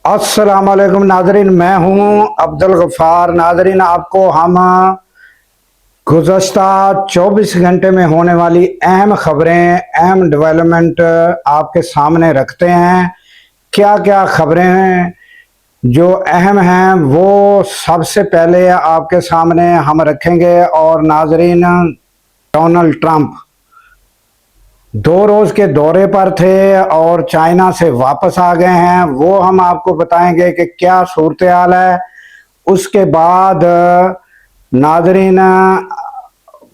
अस्सलाम वालेकुम नाजरीन, मैं हूं अब्दुल गफ्फार। नाजरीन, आपको हम गुज़श्ता 24 घंटे में होने वाली अहम खबरें, अहम डेवलपमेंट आपके सामने रखते हैं। क्या क्या खबरें हैं जो अहम हैं वो सबसे पहले आपके सामने हम रखेंगे। और नाजरीन, डोनाल्ड ट्रंप 2 रोज के दौरे पर थे और चाइना से वापस आ गए हैं, वो हम आपको बताएंगे कि क्या सूरत हाल है। उसके बाद नाजरीन,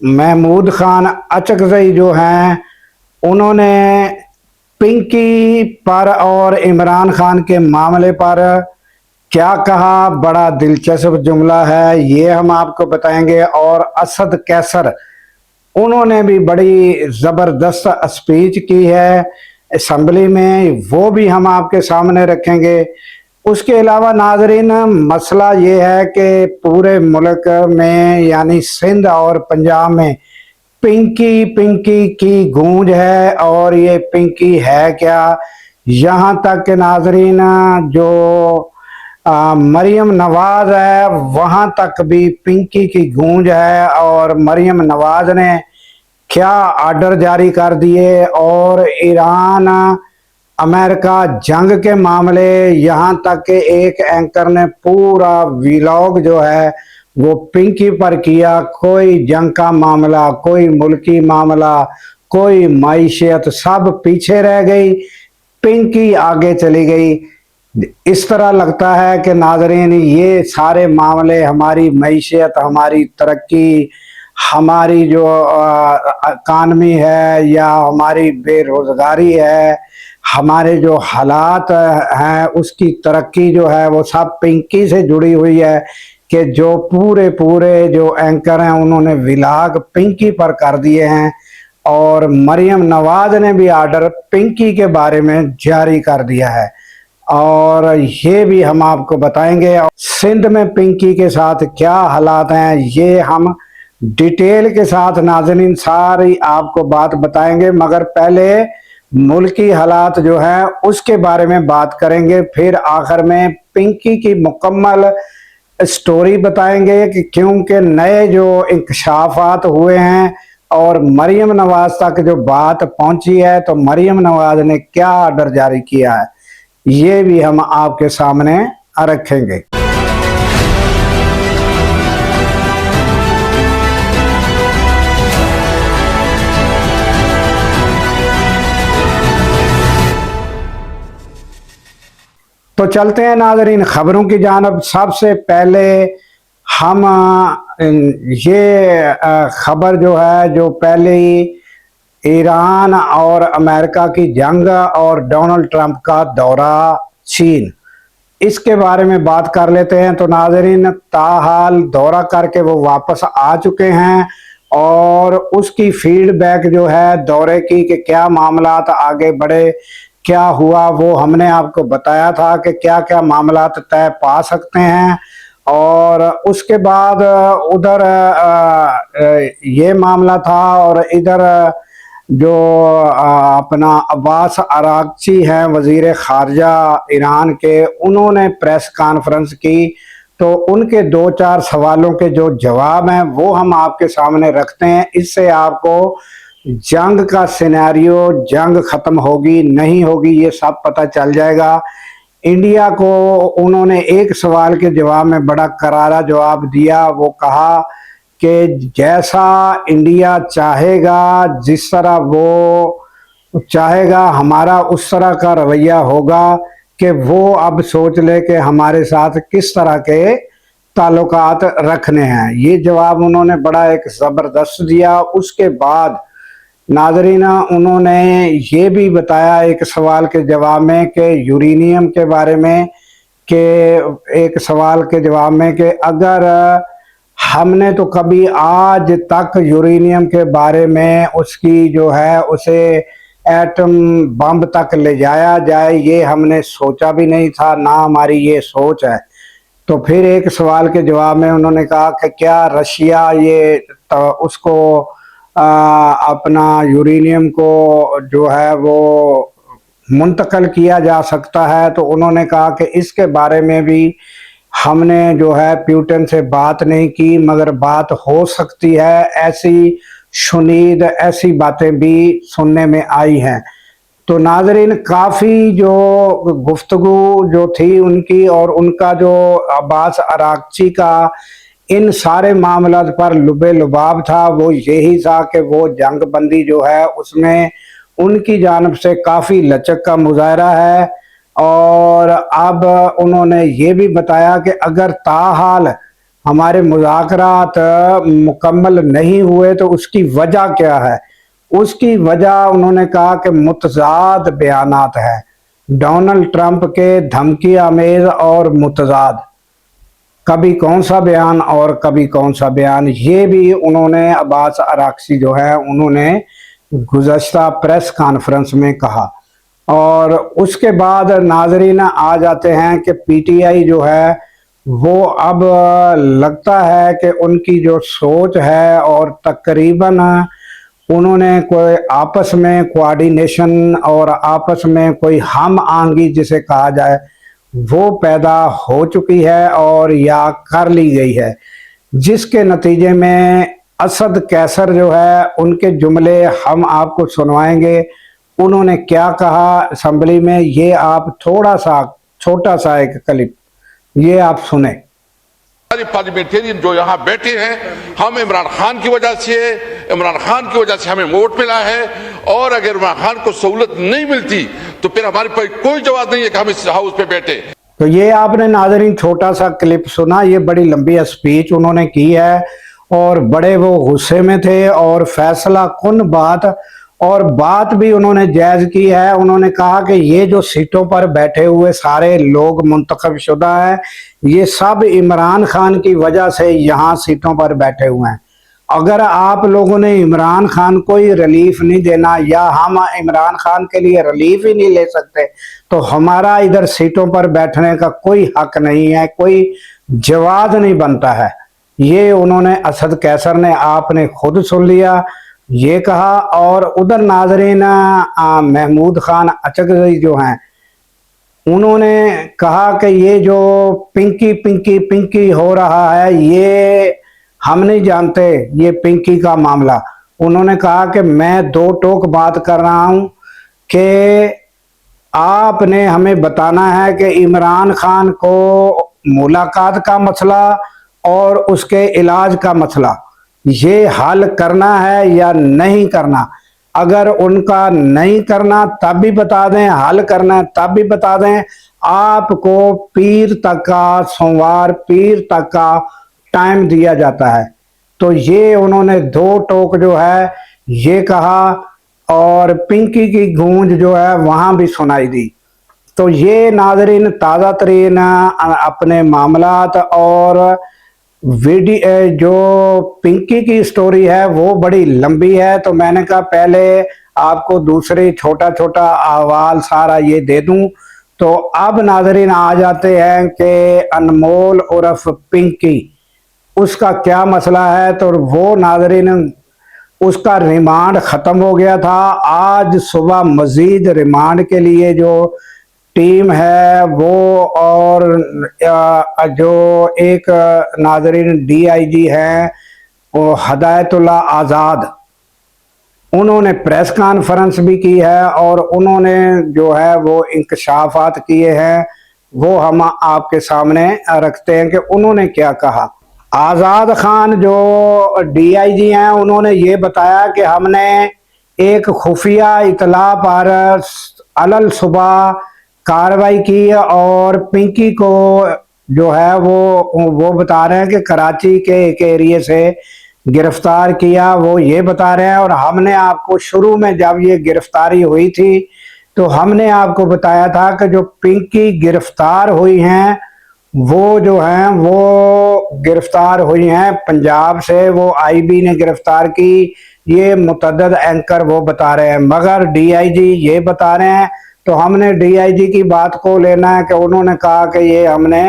महमूद खान अचकजई जो हैं उन्होंने पिंकी पर और इमरान खान के मामले पर क्या कहा, बड़ा दिलचस्प जुमला है, ये हम आपको बताएंगे। और असद कैसर, उन्होंने भी बड़ी ज़बरदस्त स्पीच की है असम्बली में, वो भी हम आपके सामने रखेंगे। उसके अलावा नाजरीन, मसला ये है कि पूरे मुल्क में यानी सिंध और पंजाब में पिंकी पिंकी की गूंज है। और ये पिंकी है क्या, यहाँ तक कि नाजरीन जो मरियम नवाज है वहाँ तक भी पिंकी की गूंज है। और मरियम नवाज ने क्या आर्डर जारी कर दिए। और ईरान अमेरिका जंग के मामले, यहाँ तक कि एक एंकर ने पूरा व्लॉग जो है वो पिंकी पर किया। कोई जंग का मामला, कोई मुल्की मामला, कोई मायशियत, सब पीछे रह गई, पिंकी आगे चली गई। इस तरह लगता है कि नाजरीन ये सारे मामले, हमारी मैशियत, हमारी तरक्की, हमारी जो इकानमी है या हमारी बेरोजगारी है, हमारे जो हालात हैं उसकी तरक्की जो है वो सब पिंकी से जुड़ी हुई है। कि जो पूरे पूरे जो एंकर हैं उन्होंने विलाग पिंकी पर कर दिए हैं। और मरियम नवाज ने भी आर्डर पिंकी के बारे में जारी कर दिया है और ये भी हम आपको बताएंगे। सिंध में पिंकी के साथ क्या हालात हैं ये हम डिटेल के साथ नाज़रीन सारी आपको बात बताएंगे। मगर पहले मुल्की हालात जो है उसके बारे में बात करेंगे, फिर आखिर में पिंकी की मुकम्मल स्टोरी बताएंगे कि क्योंकि नए जो इंकशाफात हुए हैं और मरियम नवाज तक जो बात पहुंची है, तो मरियम नवाज ने क्या आर्डर जारी किया है ये भी हम आपके सामने रखेंगे। तो चलते हैं नाजरीन खबरों की जानब। सबसे पहले हम ये खबर जो है, जो पहले ही ईरान और अमेरिका की जंग और डोनाल्ड ट्रंप का दौरा चीन, इसके बारे में बात कर लेते हैं। तो नाजरीन, ताहाल दौरा करके वो वापस आ चुके हैं और उसकी फीडबैक जो है दौरे की कि क्या मामलात आगे बढ़े, क्या हुआ, वो हमने आपको बताया था कि क्या क्या मामलात तय पा सकते हैं। और उसके बाद उधर ये मामला था और इधर जो अपना अब्बास अरागची हैं वजीर खारजा ईरान के, उन्होंने प्रेस कॉन्फ्रेंस की। तो उनके 2-4 सवालों के जो जवाब हैं वो हम आपके सामने रखते हैं। इससे आपको जंग का सिनेरियो, जंग खत्म होगी नहीं होगी ये सब पता चल जाएगा। इंडिया को उन्होंने एक सवाल के जवाब में बड़ा करारा जवाब दिया। वो कहा कि जैसा इंडिया चाहेगा, जिस तरह वो चाहेगा, हमारा उस तरह का रवैया होगा कि वो अब सोच ले कि हमारे साथ किस तरह के ताल्लुकात रखने हैं। ये जवाब उन्होंने बड़ा एक ज़बरदस्त दिया। उसके बाद नाजरीन उन्होंने ये भी बताया एक सवाल के जवाब में कि यूरेनियम के बारे में, कि एक सवाल के जवाब में कि अगर हमने तो कभी आज तक यूरेनियम के बारे में उसकी जो है उसे एटम बम तक ले जाया जाए ये हमने सोचा भी नहीं था, ना हमारी ये सोच है। तो फिर एक सवाल के जवाब में उन्होंने कहा कि क्या रशिया ये तो उसको अपना यूरेनियम को जो है वो मुंतकिल किया जा सकता है। तो उन्होंने कहा कि इसके बारे में भी हमने जो है पुतिन से बात नहीं की, मगर बात हो सकती है, ऐसी शुनीद ऐसी बातें भी सुनने में आई हैं। तो नाजरीन, काफ़ी जो गुफ्तगू जो थी उनकी और उनका जो अब्बास अरागची का इन सारे मामलों पर लुबे लुबाब था, वो यही था कि वो जंग बंदी जो है उसमें उनकी जानिब से काफ़ी लचक का मुजाहरा है। और अब उन्होंने ये भी बताया कि अगर ताहाल हमारे मुज़ाकरात मुकम्मल नहीं हुए तो उसकी वजह क्या है। उसकी वजह उन्होंने कहा कि मुतज़ाद बयानात है, डोनाल्ड ट्रंप के धमकी आमेज और मुतज़ाद, कभी कौन सा बयान और कभी कौन सा बयान। ये भी उन्होंने अब्बास अरागची जो है उन्होंने गुज़श्ता प्रेस कॉन्फ्रेंस में कहा। और उसके बाद नाजरीन आ जाते हैं कि पीटीआई जो है वो अब लगता है कि उनकी जो सोच है और तकरीबन उन्होंने कोई आपस में कोऑर्डिनेशन और आपस में कोई हम आहंगी जिसे कहा जाए वो पैदा हो चुकी है और या कर ली गई है, जिसके नतीजे में असद कैसर जो है उनके जुमले हम आपको सुनवाएंगे। उन्होंने क्या कहा असम्बली में, ये आप थोड़ा सा छोटा सा एक क्लिप ये आप सुने। पार्लियामेंटेरियन जो यहाँ बैठे हैं, हम इमरान खान की वजह से, इमरान खान की वजह से हमें वोट मिला है, और अगर इमरान खान को सहूलत नहीं मिलती तो फिर हमारे पास कोई जवाब नहीं है कि हम इस हाउस पे बैठे। तो ये आपने नाज़रीन छोटा सा क्लिप सुना, ये बड़ी लंबी स्पीच उन्होंने की है और बड़े वो गुस्से में थे और फैसला कुन बात और बात भी उन्होंने जायज़ की है। उन्होंने कहा कि ये जो सीटों पर बैठे हुए सारे लोग मुंतखब शुदा हैं, ये सब इमरान खान की वजह से यहाँ सीटों पर बैठे हुए हैं। अगर आप लोगों ने इमरान खान को ही रिलीफ नहीं देना या हम इमरान खान के लिए रिलीफ ही नहीं ले सकते तो हमारा इधर सीटों पर बैठने का कोई हक नहीं है, कोई जवाब नहीं बनता है। ये उन्होंने असद कैसर ने आपने खुद सुन लिया ये कहा। और उधर नाजरीन महमूद खान अचकज़ई जो हैं उन्होंने कहा कि ये जो पिंकी पिंकी पिंकी हो रहा है ये हम नहीं जानते, ये पिंकी का मामला। उन्होंने कहा कि मैं दो टोक बात कर रहा हूं कि आपने हमें बताना है कि इमरान खान को मुलाकात का मसला और उसके इलाज का मसला ये हल करना है या नहीं करना। अगर उनका नहीं करना तब भी बता दें, हल करना है तब भी बता दें। आपको पीर तक का, सोमवार पीर तक का टाइम दिया जाता है। तो ये उन्होंने दो टोक जो है ये कहा और पिंकी की गूंज जो है वहां भी सुनाई दी। तो ये नाजरीन ताज़ा तरीन अपने मामलात और वीडियो जो पिंकी की स्टोरी है वो बड़ी लंबी है। तो मैंने कहा पहले आपको दूसरी छोटा छोटा अहवाल सारा ये दे दूं। तो अब नाजरीन आ जाते हैं कि अनमोल उर्फ पिंकी, उसका क्या मसला है। तो वो नाजरीन उसका रिमांड ख़त्म हो गया था। आज सुबह मज़ीद रिमांड के लिए जो टीम है वो और जो एक नाजरीन डीआईजी हैं वो हदायतुल्लाह आज़ाद, उन्होंने प्रेस कॉन्फ्रेंस भी की है और उन्होंने जो है वो इंकशाफात किए हैं, वो हम आपके सामने रखते हैं कि उन्होंने क्या कहा। आज़ाद खान जो डीआईजी हैं उन्होंने ये बताया कि हमने एक खुफिया इतला पर अलल सुबह कार्रवाई की और पिंकी को जो है वो बता रहे हैं कि कराची के एक एरिया से गिरफ्तार किया, वो ये बता रहे हैं। और हमने आपको शुरू में जब ये गिरफ्तारी हुई थी तो हमने आपको बताया था कि जो पिंकी गिरफ्तार हुई हैं वो जो हैं वो गिरफ्तार हुई हैं पंजाब से, वो आईबी ने गिरफ्तार की, ये मुतअद्दिद एंकर वो बता रहे हैं। मगर डीआईजी ये बता रहे हैं तो हमने डीआईजी की बात को लेना है कि उन्होंने कहा कि ये हमने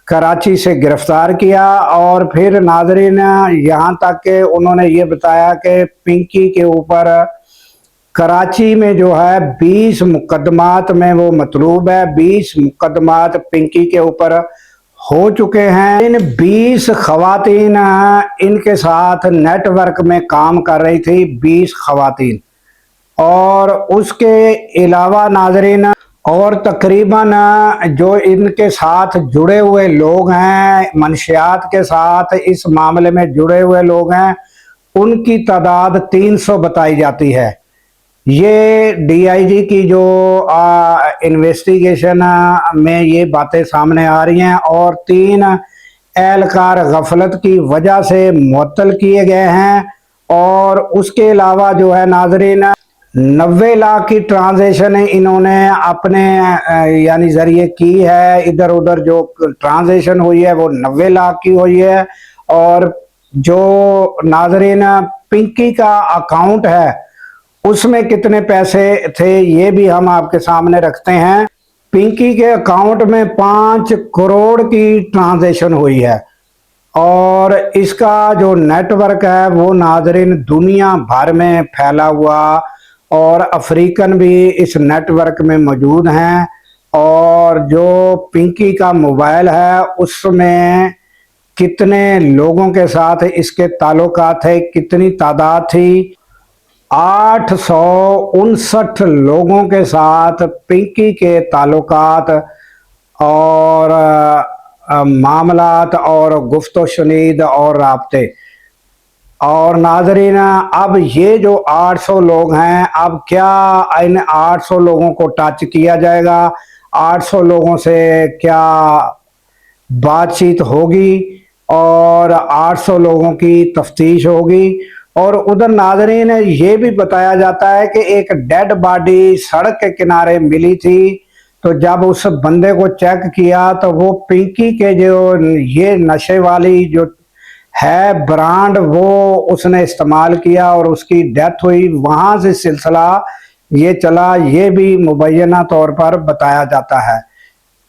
कराची से गिरफ्तार किया। और फिर नाजरीन यहाँ तक के उन्होंने ये बताया कि पिंकी के ऊपर कराची में जो है 20 मुकदमात में वो मतलूब है। 20 मुकदमात पिंकी के ऊपर हो चुके हैं। इन 20 खवातीन इनके साथ नेटवर्क में काम कर रही थी, 20 खवातीन। और उसके अलावा नाजरीन और तकरीबन जो इनके साथ जुड़े हुए लोग हैं, मनशियात के साथ इस मामले में जुड़े हुए लोग हैं, उनकी तादाद 300 बताई जाती है। ये डीआईजी की जो इन्वेस्टिगेशन में ये बातें सामने आ रही हैं और 3 एहलकार गफलत की वजह से मुअत्तल किए गए हैं। और उसके अलावा जो है नाजरीन 90 लाख की ट्रांजैक्शन इन्होंने अपने यानी जरिए की है। इधर उधर जो ट्रांजैक्शन हुई है वो 90 लाख की हुई है। और जो नाजरीन पिंकी का अकाउंट है उसमें कितने पैसे थे ये भी हम आपके सामने रखते हैं। पिंकी के अकाउंट में 5 करोड़ की ट्रांजैक्शन हुई है और इसका जो नेटवर्क है वो नाजरीन दुनिया भर में फैला हुआ और अफ्रीकन भी इस नेटवर्क में मौजूद हैं। और जो पिंकी का मोबाइल है उसमें कितने लोगों के साथ इसके ताल्लुकात थे, कितनी तादाद थी, 859 लोगों के साथ पिंकी के ताल्लुकात और मामलात और गुफ्तो शुनीद और राब्ते। और नाजरीन अब ये जो 800 लोग हैं, अब क्या इन 800 लोगों को टच किया जाएगा? 800 लोगों से क्या बातचीत होगी और 800 लोगों की तफ्तीश होगी? और उधर नाजरीन ये भी बताया जाता है कि एक डेड बॉडी सड़क के किनारे मिली थी। तो जब उस बंदे को चेक किया तो वो पिंकी के जो ये नशे वाली जो है ब्रांड वो उसने इस्तेमाल किया और उसकी डेथ हुई। वहां से सिलसिला ये चला, ये भी मुबैना तौर पर बताया जाता है।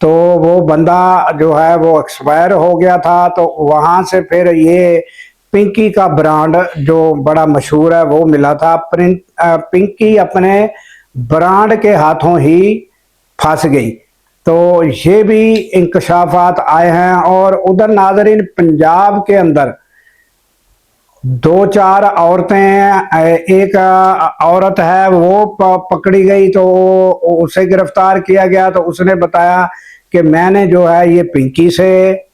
तो वो बंदा जो है वो एक्सपायर हो गया था। तो वहां से फिर ये पिंकी का ब्रांड जो बड़ा मशहूर है वो मिला था। पिंकी अपने ब्रांड के हाथों ही फंस गई। तो ये भी इंकशाफात आए हैं। और उधर नाजरीन पंजाब के अंदर 2-4 औरतें, एक औरत है वो पकड़ी गई तो उसे गिरफ्तार किया गया। तो उसने बताया कि मैंने जो है ये पिंकी से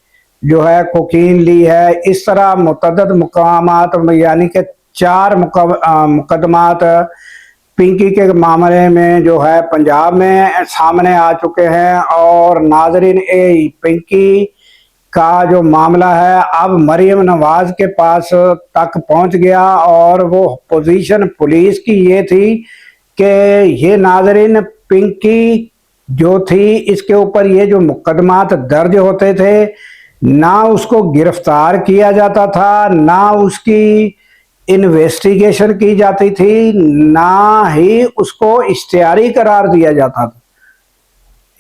जो है कोकीन ली है। इस तरह मुतअद्दिद मुकामात यानी कि 4 मुकदमात पिंकी के मामले में जो है पंजाब में सामने आ चुके हैं। और नाजरीन पिंकी का जो मामला है अब मरियम नवाज के पास तक पहुंच गया। और वो पोजीशन पुलिस की ये थी कि ये नाजरीन पिंकी जो थी इसके ऊपर ये जो मुकदमात दर्ज होते थे, ना उसको गिरफ्तार किया जाता था, ना उसकी इन्वेस्टिगेशन की जाती थी, ना ही उसको इश्तिहारी करार दिया जाता था।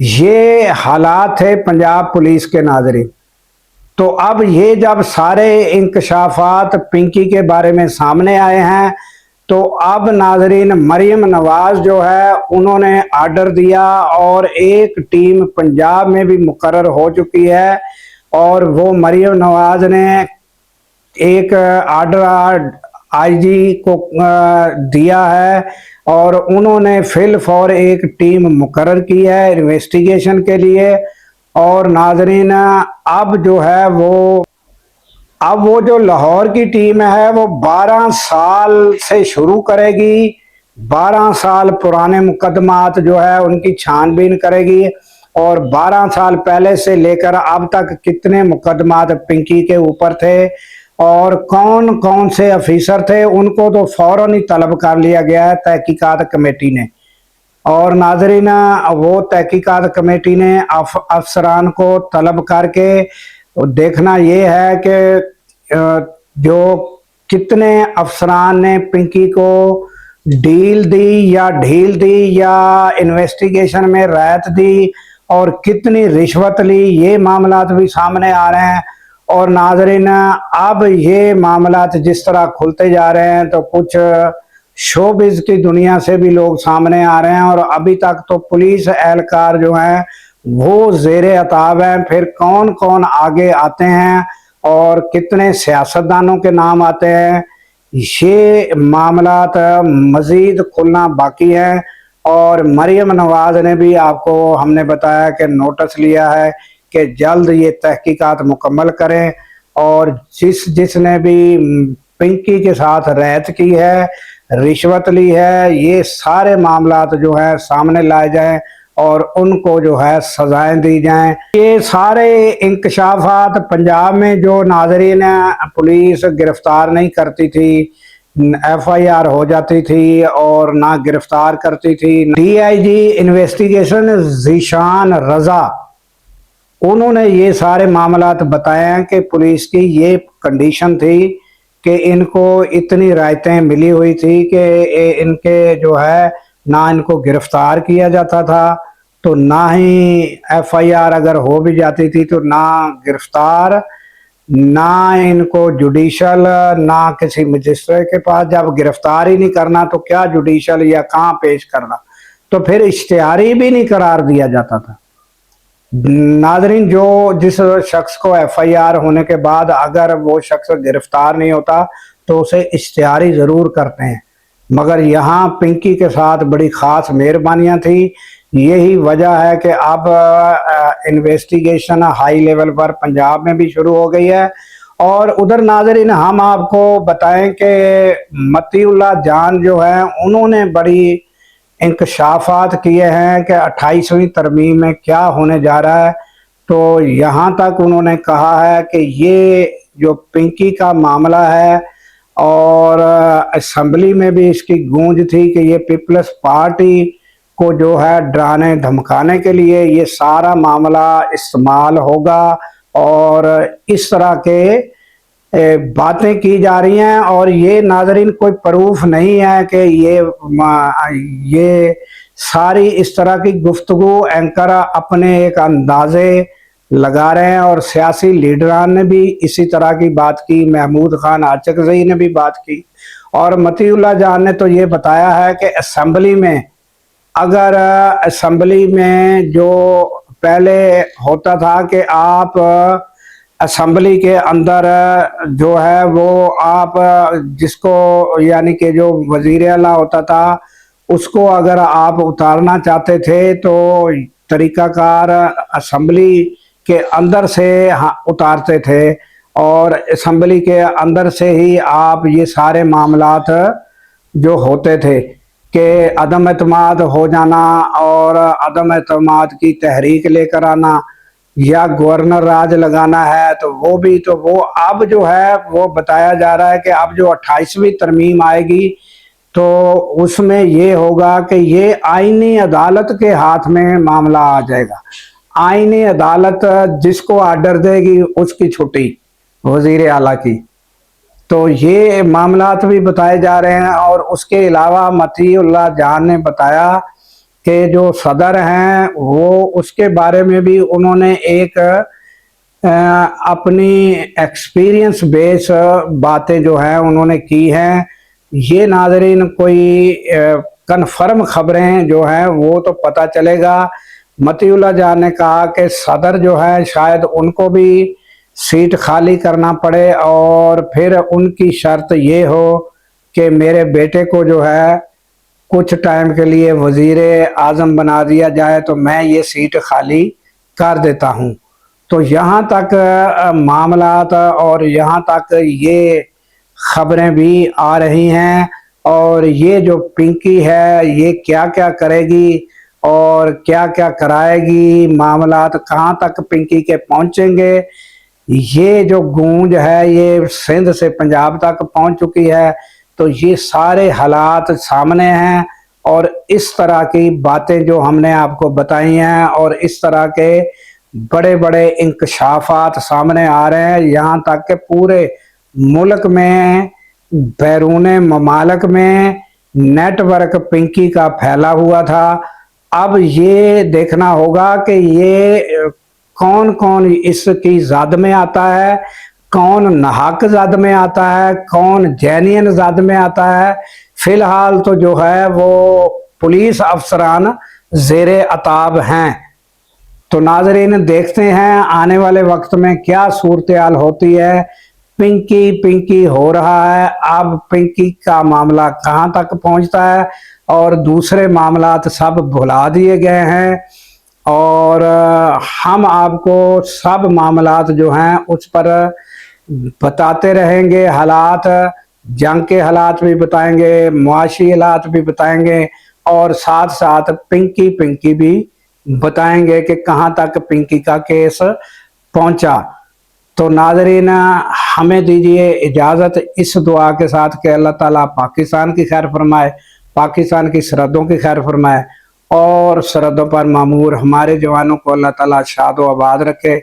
ये हालात थे पंजाब पुलिस के नाज़रीन। तो अब ये जब सारे इंकशाफात पिंकी के बारे में सामने आए हैं तो अब नाजरीन मरियम नवाज जो है उन्होंने आर्डर दिया और एक टीम पंजाब में भी मुकर्रर हो चुकी है। और वो मरियम नवाज ने एक आर्डर आईजी को दिया है और उन्होंने फिल फॉर एक टीम मुकर्रर की है इन्वेस्टिगेशन के लिए। और नाजरीन अब जो है वो जो लाहौर की टीम है वो 12 साल से शुरू करेगी। 12 साल पुराने मुकदमात जो है उनकी छानबीन करेगी और 12 साल पहले से लेकर अब तक कितने मुकदमात पिंकी के ऊपर थे और कौन कौन से अफीसर थे उनको तो फौरन ही तलब कर लिया गया है तहकीकात कमेटी ने। और नाजरीन वो तहकीकात कमेटी ने अफसरान को तलब करके देखना ये है कि जो कितने अफसरान ने पिंकी को डील दी या ढील दी या इन्वेस्टिगेशन में रायत दी और कितनी रिश्वत ली, ये मामलात भी सामने आ रहे हैं। और नाजरीन अब ये मामलात जिस तरह खुलते जा रहे हैं तो कुछ शोबिज की दुनिया से भी लोग सामने आ रहे हैं। और अभी तक तो पुलिस एहलकार जो हैं वो जेरे अताब हैं। फिर कौन कौन आगे आते हैं और कितने सियासतदानों के नाम आते हैं, ये मामलात मजीद खुलना बाकी है। और मरियम नवाज ने भी आपको हमने बताया कि नोटिस लिया है कि जल्द ये तहकीकात मुकम्मल करें और जिसने भी पिंकी के साथ रहत की है, रिश्वत ली है, ये सारे मामलात जो है सामने लाए जाएं और उनको जो है सजाएं दी जाएं। ये सारे इंकशाफात पंजाब में जो नाजरीन पुलिस गिरफ्तार नहीं करती थी, FIR हो जाती थी और ना गिरफ्तार करती थी। DIG इन्वेस्टिगेशन जीशान रजा, उन्होंने ये सारे मामलात बताए हैं कि पुलिस की ये कंडीशन थी कि इनको इतनी रायतें मिली हुई थी कि इनके जो है ना इनको गिरफ्तार किया जाता था, तो ना ही FIR अगर हो भी जाती थी तो ना गिरफ्तार, ना इनको जुडिशल, ना किसी मजिस्ट्रेट के पास। जब गिरफ्तार ही नहीं करना तो क्या जुडिशल या कहाँ पेश करना, तो फिर इश्तिहारी भी नहीं करार दिया जाता था। नाजरीन, जो जिस शख्स को FIR होने के बाद अगर वो शख्स गिरफ्तार नहीं होता तो उसे इश्तिहारी ज़रूर करते हैं, मगर यहाँ पिंकी के साथ बड़ी ख़ास मेहरबानियाँ थी। यही वजह है कि अब इन्वेस्टिगेशन हाई लेवल पर पंजाब में भी शुरू हो गई है। और उधर नाजरीन हम आपको बताएं कि मतीउल्लाह जान जो है उन्होंने बड़ी इंकशाफात किए हैं कि 28वीं तरमीम में क्या होने जा रहा है। तो यहाँ तक उन्होंने कहा है कि ये जो पिंकी का मामला है, और असेंबली में भी इसकी गूंज थी कि ये पीपल्स पार्टी को जो है डराने धमकाने के लिए ये सारा मामला इस्तेमाल होगा और इस तरह के बातें की जा रही हैं। और ये नाजरीन कोई प्रूफ नहीं है कि ये सारी इस तरह की गुफ्तगू एंकर अपने एक अंदाजे लगा रहे हैं। और सियासी लीडरान ने भी इसी तरह की बात की, महमूद खान आचकजई ने भी बात की, और मतीउल्लाह जान ने तो ये बताया है कि असेंबली में, अगर असेंबली में जो पहले होता था कि आप असेंबली के अंदर जो है वो आप जिसको यानी कि जो वजीर आला होता था उसको अगर आप उतारना चाहते थे तो तरीकाकार असेंबली के अंदर से उतारते थे, और असेंबली के अंदर से ही आप ये सारे मामलात जो होते थे कि अदम एतमाद हो जाना और अदम एतमाद की तहरीक लेकर आना या गवर्नर राज लगाना है, तो वो अब जो है वो बताया जा रहा है कि अब जो 28वीं तरमीम आएगी तो उसमें ये होगा कि ये आईनी अदालत के हाथ में मामला आ जाएगा। आईनी अदालत जिसको आर्डर देगी उसकी छुट्टी, वजीर आला की। तो ये मामलात भी बताए जा रहे हैं। और उसके अलावा मतीउल्लाह जान ने बताया कि जो सदर हैं वो उसके बारे में भी उन्होंने एक अपनी एक्सपीरियंस बेस बातें जो हैं उन्होंने की हैं। ये नाजरीन कोई कन्फर्म खबरें जो हैं वो तो पता चलेगा। मतीउल्लाह जान ने कहा कि सदर जो है शायद उनको भी सीट खाली करना पड़े और फिर उनकी शर्त ये हो कि मेरे बेटे को जो है कुछ टाइम के लिए वजीर आज़म बना दिया जाए तो मैं ये सीट खाली कर देता हूँ। तो यहाँ तक मामलात और यहाँ तक ये खबरें भी आ रही हैं। और ये जो पिंकी है ये क्या क्या करेगी और क्या क्या कराएगी, मामलात कहाँ तक पिंकी के पहुँचेंगे, ये जो गूंज है ये सिंध से पंजाब तक पहुँच चुकी है। तो ये सारे हालात सामने हैं और इस तरह की बातें जो हमने आपको बताई हैं और इस तरह के बड़े बड़े इंकशाफात सामने आ रहे हैं। यहाँ तक कि पूरे मुल्क में बैरून ममालिक में नेटवर्क पिंकी का फैला हुआ था। अब ये देखना होगा कि ये कौन कौन इसकी ज़द में आता है, कौन नाहक ज़द में आता है, कौन जेन्युइन ज़द में आता है। फिलहाल तो जो है वो पुलिस अफसरान जेरे अताब हैं। तो नाजरीन देखते हैं आने वाले वक्त में क्या सूरत-ए-हाल होती है। पिंकी पिंकी हो रहा है, अब पिंकी का मामला कहां तक पहुंचता है और दूसरे मामलात सब भुला दिए गए हैं और हम आपको सब मामलात जो हैं उस पर बताते रहेंगे। हालात, जंग के हालात भी बताएंगे, मुआशी हालात भी बताएंगे और साथ साथ पिंकी पिंकी भी बताएंगे कि कहां तक पिंकी का केस पहुंचा। तो नाजरीन हमें दीजिए इजाज़त इस दुआ के साथ कि अल्लाह ताला पाकिस्तान की खैर फरमाए, पाकिस्तान की सरहदों की खैर फरमाए और सरहदों पर मामूर हमारे जवानों को अल्लाह ताला शाद व आबाद रखे।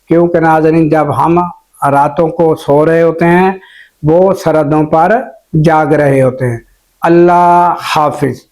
क्योंकि नाजरीन जब हम रातों को सो रहे होते हैं वो सरहदों पर जाग रहे होते हैं। अल्लाह हाफिज।